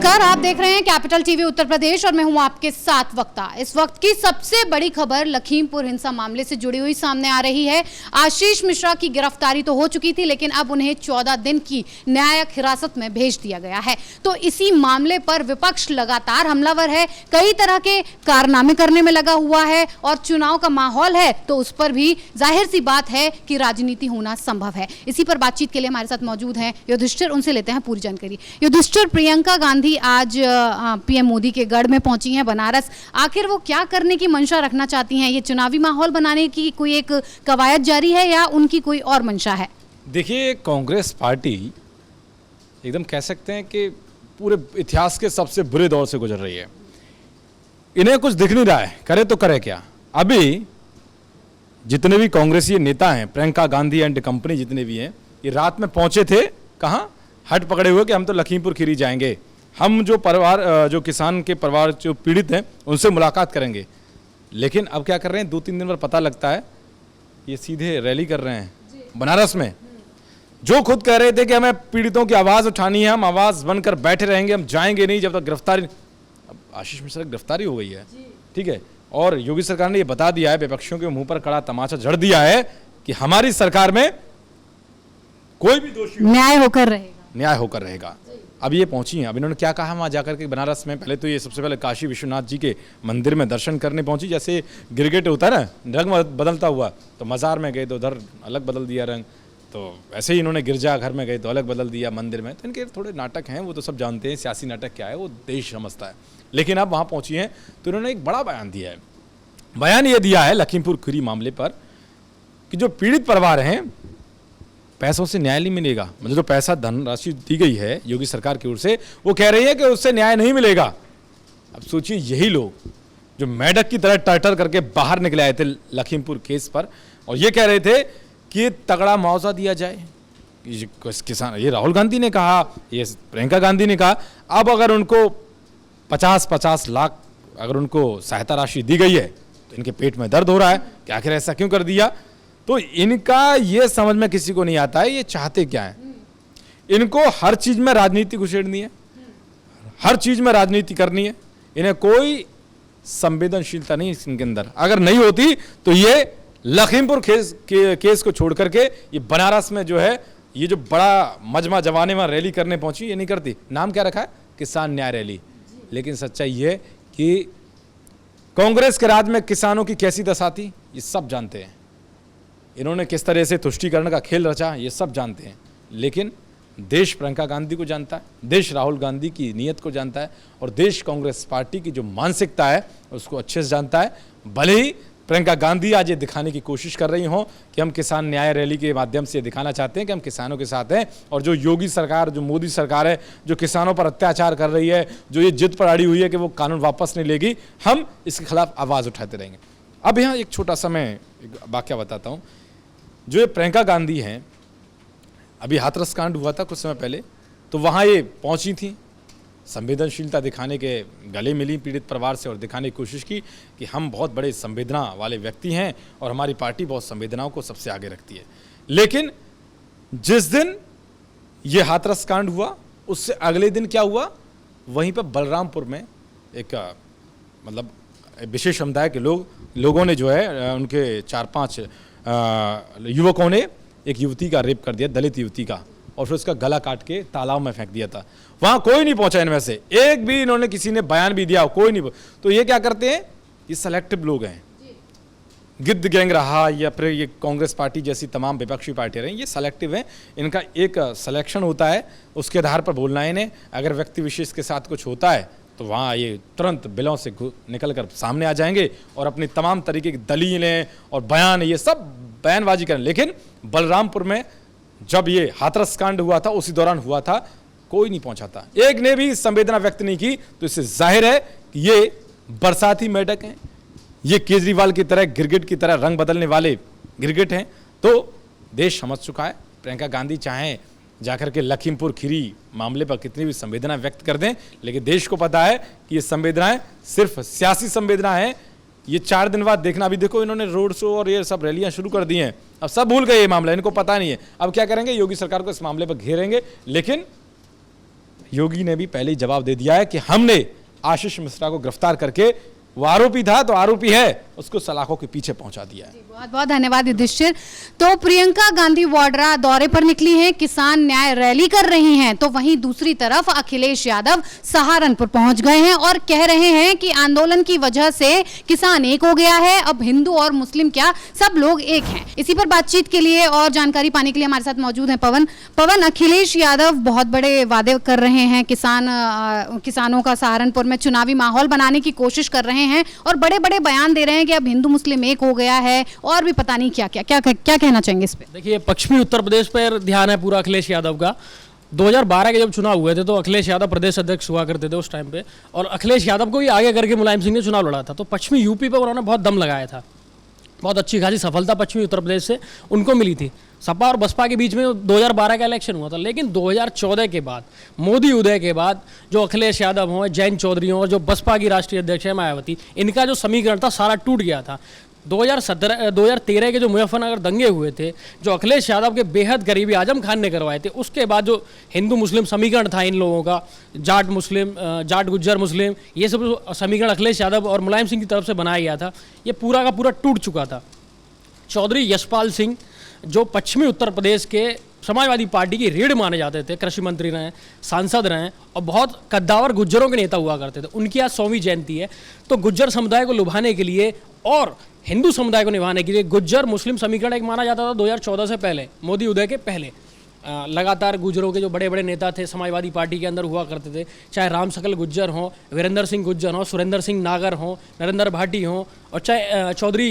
नमस्कार, आप देख रहे हैं कैपिटल टीवी उत्तर प्रदेश और मैं हूं आपके साथ वक्ता। इस वक्त की सबसे बड़ी खबर लखीमपुर हिंसा मामले से जुड़ी हुई सामने आ रही है। आशीष मिश्रा की गिरफ्तारी तो हो चुकी थी, लेकिन अब उन्हें 14 दिन की न्यायिक हिरासत में भेज दिया गया है। तो इसी मामले पर विपक्ष लगातार हमलावर है, कई तरह के कारनामे करने में लगा हुआ है और चुनाव का माहौल है तो उस पर भी जाहिर सी बात है कि राजनीति होना संभव है। इसी पर बातचीत के लिए हमारे साथ मौजूद हैं युधिष्ठिर, उनसे लेते हैं पूरी जानकारी। युधिष्ठिर, प्रियंका गांधी आज पीएम मोदी के गढ़ में पहुंची हैं बनारस। आखिर वो क्या करने की मंशा रखना चाहती हैं? ये चुनावी माहौल बनाने की कोई एक कवायद जारी है या उनकी कोई और मंशा है? देखिए, कांग्रेस पार्टी एकदम कह सकते हैं कि पूरे इतिहास के सबसे बुरे दौर से गुजर रही है। इन्हें कुछ दिख नहीं रहा है, करे तो करे क्या। अभी जितने भी कांग्रेसी नेता हैं, प्रियंका गांधी एंड कंपनी जितने भी हैं, ये रात में पहुंचे थे कहाँ, हट पकड़े हुए कि हम तो लखीमपुर खीरी जाएंगे, हम जो परिवार, जो किसान के परिवार जो पीड़ित हैं उनसे मुलाकात करेंगे। लेकिन अब क्या कर रहे हैं, 2-3 दिन पर पता लगता है ये सीधे रैली कर रहे हैं बनारस में। जो खुद कह रहे थे कि हमें पीड़ितों की आवाज़ उठानी है, हम आवाज़ बनकर बैठे रहेंगे, हम जाएंगे नहीं जब तक गिरफ्तारी। अब आशीष मिश्रा की गिरफ्तारी हो गई है, ठीक है, और योगी सरकार ने ये बता दिया है, विपक्षियों के मुंह पर कड़ा तमाचा जड़ दिया है कि हमारी सरकार में कोई भी दोषी न्याय होकर रहेगा। अब ये पहुंची हैं। अब इन्होंने क्या कहा वहाँ जाकर के बनारस में, पहले तो ये सबसे पहले काशी विश्वनाथ जी के मंदिर में दर्शन करने पहुंची। जैसे गिरगिट होता है ना, रंग बदलता हुआ, तो मज़ार में गए तो उधर अलग बदल दिया रंग, तो ऐसे ही इन्होंने गिरजा घर में गए तो अलग बदल दिया मंदिर में। तो इनके थोड़े नाटक हैं, वो तो सब जानते हैं, सियासी नाटक क्या है वो देश समझता है। लेकिन अब वहाँ पहुँची हैं तो इन्होंने एक बड़ा बयान दिया है। बयान ये दिया है लखीमपुर खीरी मामले पर कि जो पीड़ित परिवार हैं, पैसों से न्याय नहीं मिलेगा। मतलब जो पैसा धनराशि दी गई है योगी सरकार की ओर से, वो कह रही है कि उससे न्याय नहीं मिलेगा। अब सोचिए, यही लोग जो मेढक की तरह टर्टर करके बाहर निकले आए थे लखीमपुर केस पर और ये कह रहे थे कि तगड़ा मुआवजा दिया जाए। किसान, ये राहुल गांधी ने कहा, ये प्रियंका गांधी ने कहा। अब अगर उनको 50-50 लाख अगर उनको सहायता राशि दी गई है तो इनके पेट में दर्द हो रहा है कि आखिर ऐसा क्यों कर दिया। तो इनका ये समझ में किसी को नहीं आता है ये चाहते क्या है। इनको हर चीज में राजनीति घुसेड़नी है, हर चीज में राजनीति करनी है। इन्हें कोई संवेदनशीलता नहीं इनके अंदर। अगर नहीं होती तो ये लखीमपुर केस को छोड़ करके ये बनारस में जो है, ये जो बड़ा मजमा जवाने में रैली करने पहुंची, ये नहीं करती। नाम क्या रखा है, किसान न्याय रैली। लेकिन सच्चाई ये कि कांग्रेस के राज में किसानों की कैसी दशा थी ये सब जानते हैं। इन्होंने किस तरह से तुष्टीकरण का खेल रचा ये सब जानते हैं। लेकिन देश प्रियंका गांधी को जानता है, देश राहुल गांधी की नीयत को जानता है और देश कांग्रेस पार्टी की जो मानसिकता है उसको अच्छे से जानता है। भले ही प्रियंका गांधी आज ये दिखाने की कोशिश कर रही हों कि हम किसान न्याय रैली के माध्यम से दिखाना चाहते हैं कि हम किसानों के साथ हैं, और जो योगी सरकार, जो मोदी सरकार है, जो किसानों पर अत्याचार कर रही है, जो ये जिद पर अड़ी हुई है कि वो कानून वापस नहीं लेगी, हम इसके खिलाफ आवाज़ उठाते रहेंगे। अब यहाँ एक छोटा सा मैं एक वाकया बताता हूँ। जो ये प्रियंका गांधी हैं, अभी हाथरस कांड हुआ था कुछ समय पहले, तो वहाँ ये पहुँची थी, संवेदनशीलता दिखाने के गले मिली पीड़ित परिवार से और दिखाने की कोशिश की कि हम बहुत बड़े संवेदना वाले व्यक्ति हैं और हमारी पार्टी बहुत संवेदनाओं को सबसे आगे रखती है। लेकिन जिस दिन ये हाथरस कांड हुआ उससे अगले दिन क्या हुआ, वहीं पर बलरामपुर में एक मतलब विशेष समुदाय के लोगों ने जो है, उनके 4-5 युवकों ने एक युवती का रेप कर दिया, दलित युवती का, और फिर उसका गला काट के तालाब में फेंक दिया था। वहां कोई नहीं पहुंचा इनमें से, एक भी इन्होंने किसी ने बयान भी दिया, कोई नहीं। तो ये क्या करते हैं, ये सेलेक्टिव लोग हैं। गिद्ध गैंग रहा या फिर ये कांग्रेस पार्टी जैसी तमाम विपक्षी पार्टियां रही, ये सेलेक्टिव हैं। इनका एक सिलेक्शन होता है, उसके आधार पर बोलना है इन्हें। अगर व्यक्ति विशेष के साथ कुछ होता है तो वहाँ ये तुरंत बिलों से निकल कर सामने आ जाएंगे और अपनी तमाम तरीके की दलीलें और बयान, ये सब बयानबाजी करें। लेकिन बलरामपुर में जब ये हाथरस कांड हुआ था उसी दौरान हुआ था, कोई नहीं पहुंचा था, एक ने भी संवेदना व्यक्त नहीं की। तो इससे जाहिर है कि ये बरसाती मेढक हैं, ये केजरीवाल की तरह गिरगिट की तरह रंग बदलने वाले गिरगिट हैं। तो देश समझ चुका है, प्रियंका गांधी चाहें जाकर के लखीमपुर खीरी मामले पर कितनी भी संवेदना व्यक्त कर दें, लेकिन देश को पता है कि ये संवेदनाएं सिर्फ सियासी संवेदना है। ये 4 दिन बाद देखना, अभी देखो इन्होंने रोड शो और ये सब रैलियां शुरू कर दी हैं। अब सब भूल गए ये मामला, इनको पता नहीं है। अब क्या करेंगे, योगी सरकार को इस मामले पर घेरेंगे। लेकिन योगी ने भी पहले ही जवाब दे दिया है कि हमने आशीष मिश्रा को गिरफ्तार करके, वो आरोपी था तो आरोपी है, उसको सलाखों के पीछे पहुंचा दिया है। बहुत बहुत धन्यवाद युधिष्ठिर। तो प्रियंका गांधी वाड्रा दौरे पर निकली हैं, किसान न्याय रैली कर रही हैं, तो वहीं दूसरी तरफ अखिलेश यादव सहारनपुर पहुंच गए हैं और कह रहे हैं कि आंदोलन की वजह से किसान एक हो गया है, अब हिंदू और मुस्लिम क्या सब लोग एक हैं। इसी पर बातचीत के लिए और जानकारी पाने के लिए हमारे साथ मौजूद हैं पवन। अखिलेश यादव बहुत बड़े वादे कर रहे हैं, किसानों का सहारनपुर में चुनावी माहौल बनाने की कोशिश कर रहे हैं और बड़े बड़े बयान दे रहे हैं कि अब हिंदू मुस्लिम एक हो गया है और भी पता नहीं क्या कहना चाहेंगे इस पे? देखिए, पश्चिमी उत्तर प्रदेश पर ध्यान है पूरा अखिलेश यादव का। 2012 के जब चुनाव हुए थे तो अखिलेश यादव प्रदेश अध्यक्ष हुआ करते थे उस टाइम पे, और अखिलेश यादव को ही आगे करके मुलायम सिंह ने चुनाव लड़ा था। तो पश्चिमी यूपी पे उन्होंने बहुत दम लगाया था, बहुत अच्छी खासी सफलता पश्चिमी उत्तर प्रदेश से उनको मिली थी। सपा और बसपा के बीच में 2012 का इलेक्शन हुआ था, लेकिन 2014 के बाद, मोदी उदय के बाद, जो अखिलेश यादव हों, जयंत चौधरी हों, जो बसपा की राष्ट्रीय अध्यक्ष है मायावती, इनका जो समीकरण था सारा टूट गया था। 2013 के जो मुजफ्फरनगर दंगे हुए थे, जो अखिलेश यादव के बेहद करीबी आजम खान ने करवाए थे, उसके बाद जो हिंदू मुस्लिम समीकरण था इन लोगों का, जाट मुस्लिम, जाट गुज्जर मुस्लिम, ये सब समीकरण अखिलेश यादव और मुलायम सिंह की तरफ से बनाया गया था, ये पूरा का पूरा टूट चुका था। चौधरी यशपाल सिंह जो पश्चिमी उत्तर प्रदेश के समाजवादी पार्टी की रीढ़ माने जाते थे, कृषि मंत्री रहे, सांसद रहे और बहुत कद्दावर गुज्जरों के नेता हुआ करते थे, उनकी आज 100वीं जयंती है। तो गुज्जर समुदाय को लुभाने के लिए और हिंदू समुदाय को निभाने के लिए गुज्जर मुस्लिम समीकरण एक माना जाता था 2014 से पहले, मोदी उदय के पहले। लगातार गुज्जरों के जो बड़े बड़े नेता थे समाजवादी पार्टी के अंदर हुआ करते थे, चाहे राम सकल गुज्जर हों, वीरेंद्र सिंह गुज्जर हों, सुरेंद्र सिंह नागर हों, नरेंद्र भाटी हों, और चाहे चौधरी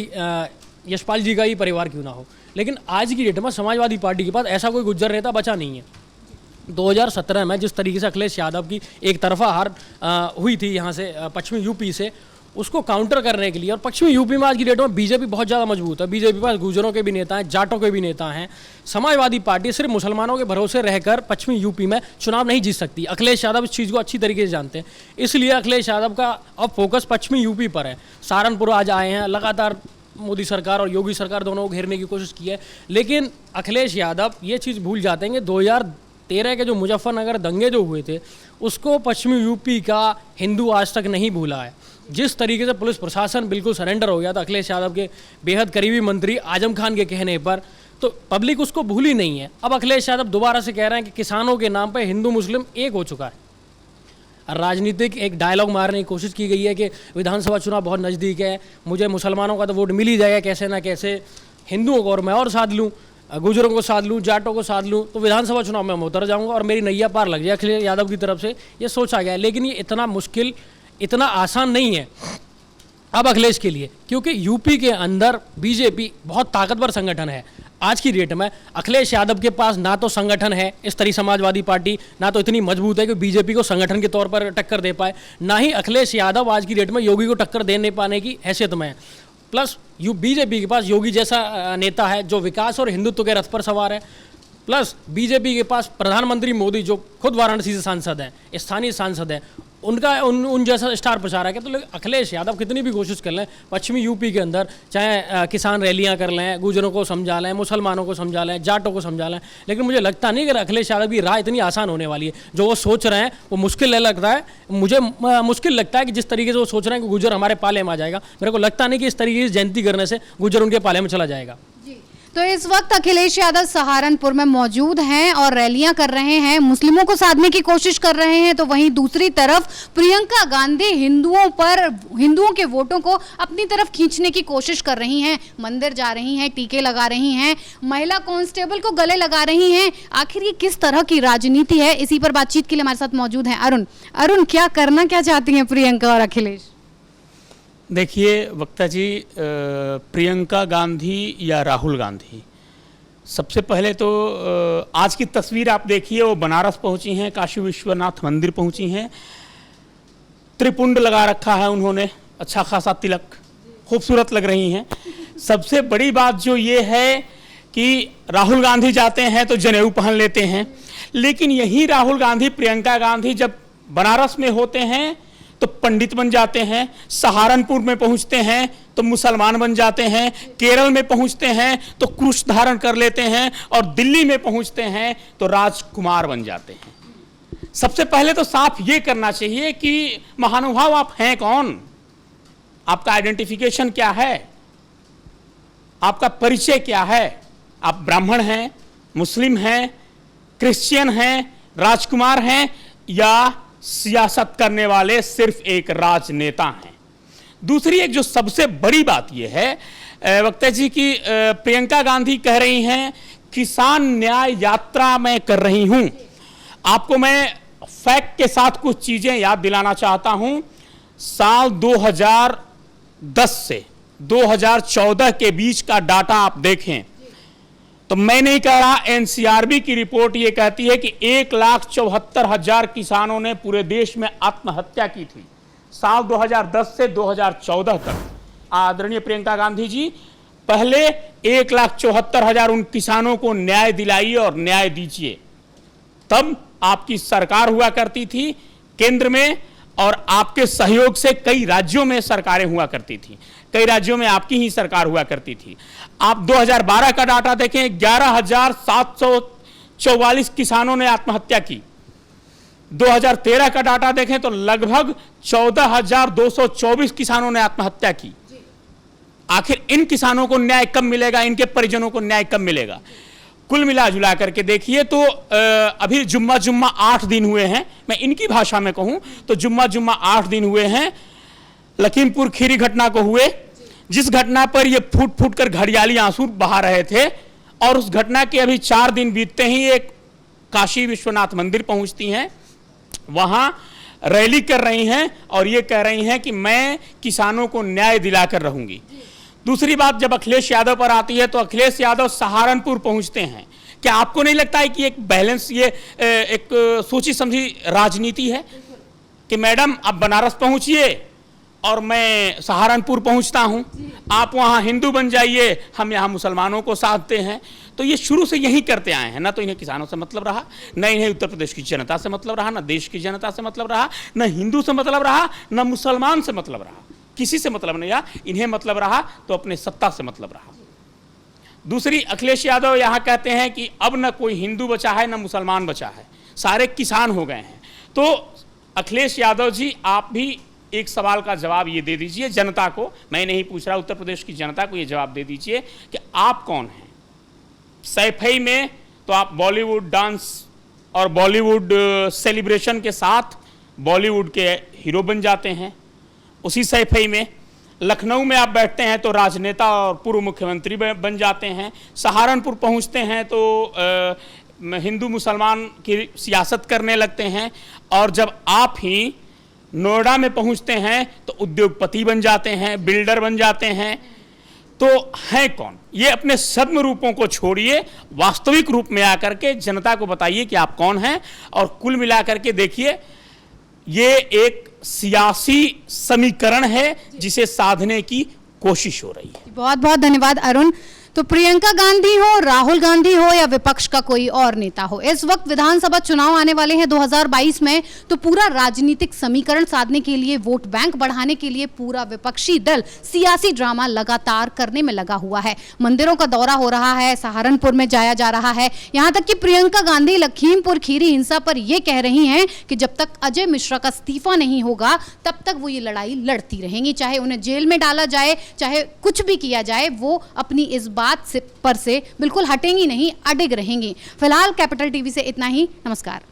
यशपाल जी का ही परिवार क्यों ना हो। लेकिन आज की डेट में समाजवादी पार्टी के पास ऐसा कोई गुज्जर नेता बचा नहीं है। 2017 में जिस तरीके से अखिलेश यादव की एक तरफा हार हुई थी यहाँ से पश्चिमी यूपी से, उसको काउंटर करने के लिए, और पश्चिमी यूपी में आज की डेट में बीजेपी बहुत ज़्यादा मजबूत है। बीजेपी के पास गुजरों के भी नेता हैं, जाटों के भी नेता हैं। समाजवादी पार्टी सिर्फ मुसलमानों के भरोसे रहकर पश्चिमी यूपी में चुनाव नहीं जीत सकती। अखिलेश यादव इस चीज़ को अच्छी तरीके से जानते हैं, इसलिए अखिलेश यादव का अब फोकस पश्चिमी यूपी पर है। सहारनपुर आज आए हैं, लगातार मोदी सरकार और योगी सरकार दोनों को घेरने की कोशिश की है, लेकिन अखिलेश यादव ये चीज़ भूल जाते हैं कि 2013 के जो मुजफ्फरनगर दंगे जो हुए थे, उसको पश्चिमी यूपी का हिंदू आज तक नहीं भूला है। जिस तरीके से पुलिस प्रशासन बिल्कुल सरेंडर हो गया था अखिलेश यादव के बेहद करीबी मंत्री आजम खान के कहने पर, तो पब्लिक उसको भूली नहीं है। अब अखिलेश यादव दोबारा से कह रहे हैं कि किसानों के नाम पर हिंदू मुस्लिम एक हो चुका है। राजनीतिक एक डायलॉग मारने की कोशिश की गई है कि विधानसभा चुनाव बहुत नज़दीक है, मुझे मुसलमानों का तो वोट मिल ही जाएगा कैसे ना कैसे, हिंदुओं को और मैं और साध लूँ, गुजरों को साध लूँ, जाटों को साध लूँ, तो विधानसभा चुनाव में मैं उतर जाऊँगा और मेरी नैया पार लग जाए। अखिलेश यादव की तरफ से ये सोचा गया है, लेकिन ये इतना मुश्किल, इतना आसान नहीं है अब अखिलेश के लिए, क्योंकि यूपी के अंदर बीजेपी बहुत ताकतवर संगठन है। आज की डेट में अखिलेश यादव के पास ना तो संगठन है इस तरह समाजवादी पार्टी, ना तो इतनी मजबूत है कि बीजेपी को संगठन के तौर पर टक्कर दे पाए, ना ही अखिलेश यादव आज की डेट में योगी को टक्कर देने पाने की हैसियत में है। प्लस बीजेपी के पास योगी जैसा नेता है जो विकास और हिंदुत्व के रथ पर सवार है, प्लस बीजेपी के पास प्रधानमंत्री मोदी जो खुद वाराणसी से सांसद हैं, स्थानीय सांसद हैं, उनका उन जैसा स्टार प्रचारक है। तो अखिलेश यादव कितनी भी कोशिश कर लें पश्चिमी यूपी के अंदर, चाहे किसान रैलियां कर लें, गुजरों को समझा लें, मुसलमानों को समझा लें, जाटों को समझा लें, लेकिन मुझे लगता नहीं कि अखिलेश यादव की राह इतनी आसान होने वाली है। जो वो सोच रहे हैं वो मुश्किल लगता है, मुझे मुश्किल लगता है कि जिस तरीके से वो सोच रहे हैं कि गुजर हमारे पाले में आ जाएगा, मेरे को लगता नहीं कि इस तरीके से जयंती करने से गुजर उनके पाले में चला जाएगा। तो इस वक्त अखिलेश यादव सहारनपुर में मौजूद हैं और रैलियां कर रहे हैं, मुस्लिमों को साधने की कोशिश कर रहे हैं, तो वहीं दूसरी तरफ प्रियंका गांधी हिंदुओं के वोटों को अपनी तरफ खींचने की कोशिश कर रही हैं, मंदिर जा रही हैं, टीके लगा रही हैं, महिला कांस्टेबल को गले लगा रही हैं। आखिर ये किस तरह की राजनीति है, इसी पर बातचीत के लिए हमारे साथ मौजूद हैं अरुण, क्या करना क्या चाहती हैं प्रियंका और अखिलेश? देखिए वक्ता जी, प्रियंका गांधी या राहुल गांधी, सबसे पहले तो आज की तस्वीर आप देखिए, वो बनारस पहुंची हैं, काशी विश्वनाथ मंदिर पहुंची हैं, त्रिपुंड लगा रखा है उन्होंने, अच्छा खासा तिलक, खूबसूरत लग रही हैं। सबसे बड़ी बात जो ये है कि राहुल गांधी जाते हैं तो जनेऊ पहन लेते हैं, लेकिन यही राहुल गांधी, प्रियंका गांधी जब बनारस में होते हैं तो पंडित बन जाते हैं, सहारनपुर में पहुंचते हैं तो मुसलमान बन जाते हैं, केरल में पहुंचते हैं तो क्रूस धारण कर लेते हैं, और दिल्ली में पहुंचते हैं तो राजकुमार बन जाते हैं। सबसे पहले तो साफ ये करना चाहिए कि महानुभाव आप हैं कौन, आपका आइडेंटिफिकेशन क्या है, आपका परिचय क्या है। आप ब्राह्मण हैं, मुस्लिम हैं, क्रिश्चियन हैं, राजकुमार हैं, या सियासत करने वाले सिर्फ एक राजनेता हैं। दूसरी एक जो सबसे बड़ी बात यह है वक्ता जी की प्रियंका गांधी कह रही हैं किसान न्याय यात्रा मैं कर रही हूं। आपको मैं फैक्ट के साथ कुछ चीजें याद दिलाना चाहता हूं। साल 2010 से 2014 के बीच का डाटा आप देखें तो मैं नहीं कह रहा, एनसीआरबी की रिपोर्ट यह कहती है कि 1,74,000 किसानों ने पूरे देश में आत्महत्या की थी साल 2010 से 2014 तक। आदरणीय प्रियंका गांधी जी, पहले 1,74,000 उन किसानों को न्याय दिलाइए और न्याय दीजिए। तब आपकी सरकार हुआ करती थी केंद्र में, और आपके सहयोग से कई राज्यों में सरकारें हुआ करती थी, कई राज्यों में आपकी ही सरकार हुआ करती थी। आप 2012 का डाटा देखें, 11,744 किसानों ने आत्महत्या की। 2013 का डाटा देखें तो लगभग 14,224 किसानों ने आत्महत्या की। आखिर इन किसानों को न्याय कब मिलेगा, इनके परिजनों को न्याय कब मिलेगा? कुल मिला जुला करके देखिए तो अभी जुम्मा 8 दिन हुए हैं। मैं इनकी भाषा में कहूं तो जुम्मा 8 दिन हुए हैं लखीमपुर खीरी घटना को हुए, जिस घटना पर ये फूट फूट कर घड़ियाली आंसू बहा रहे थे। और उस घटना के अभी 4 दिन बीतते ही एक काशी विश्वनाथ मंदिर पहुंचती हैं, वहां रैली कर रही हैं और ये कह रही हैं कि मैं किसानों को न्याय दिलाकर रहूंगी। दूसरी बात जब अखिलेश यादव पर आती है तो अखिलेश यादव सहारनपुर पहुंचते हैं। क्या आपको नहीं लगता है कि एक बैलेंस, ये एक सोची समझी राजनीति है कि मैडम आप बनारस पहुंचिए और मैं सहारनपुर पहुंचता हूं, आप वहां हिंदू बन जाइए, हम यहां मुसलमानों को साधते हैं। तो ये शुरू से यही करते आए हैं। ना तो इन्हें किसानों से मतलब रहा, न इन्हें उत्तर प्रदेश की जनता से मतलब रहा, न देश की जनता से मतलब रहा, न हिंदू से मतलब रहा, न मुसलमान से मतलब रहा, किसी से मतलब नहीं रहा। इन्हें मतलब रहा तो अपने सत्ता से मतलब रहा। दूसरी, अखिलेश यादव यहां कहते हैं कि अब न कोई हिंदू बचा है न मुसलमान बचा है, सारे किसान हो गए हैं। तो अखिलेश यादव जी, आप भी एक सवाल का जवाब ये दे दीजिए जनता को, मैं नहीं पूछ रहा, उत्तर प्रदेश की जनता को ये जवाब दे दीजिए कि आप कौन हैं। सैफई में तो आप बॉलीवुड डांस और बॉलीवुड सेलिब्रेशन के साथ बॉलीवुड के हीरो बन जाते हैं। उसी सैफई में लखनऊ में आप बैठते हैं तो राजनेता और पूर्व मुख्यमंत्री बन जाते हैं। सहारनपुर पहुंचते हैं तो हिंदू मुसलमान की सियासत करने लगते हैं। और जब आप ही नोएडा में पहुंचते हैं तो उद्योगपति बन जाते हैं, बिल्डर बन जाते हैं। तो हैं कौन? ये अपने छद्म रूपों को छोड़िए, वास्तविक रूप में आकर के जनता को बताइए कि आप कौन हैं। और कुल मिलाकर के देखिए, ये एक सियासी समीकरण है जिसे साधने की कोशिश हो रही है। बहुत बहुत धन्यवाद अरुण। तो प्रियंका गांधी हो, राहुल गांधी हो या विपक्ष का कोई और नेता हो, इस वक्त विधानसभा चुनाव आने वाले हैं 2022 में। तो पूरा राजनीतिक समीकरण साधने के लिए, वोट बैंक बढ़ाने के लिए पूरा विपक्षी दल सियासी ड्रामा लगातार करने में लगा हुआ है। मंदिरों का दौरा हो रहा है, सहारनपुर में जाया जा रहा है, यहां तक कि प्रियंका गांधी लखीमपुर खीरी हिंसा पर यह कह रही हैं कि जब तक अजय मिश्रा का इस्तीफा नहीं होगा तब तक वो ये लड़ाई लड़ती रहेंगी, चाहे उन्हें जेल में डाला जाए, चाहे कुछ भी किया जाए, वो अपनी इस बात पर से बिल्कुल हटेंगी नहीं, अडिग रहेंगी। फिलहाल कैपिटल टीवी से इतना ही। नमस्कार।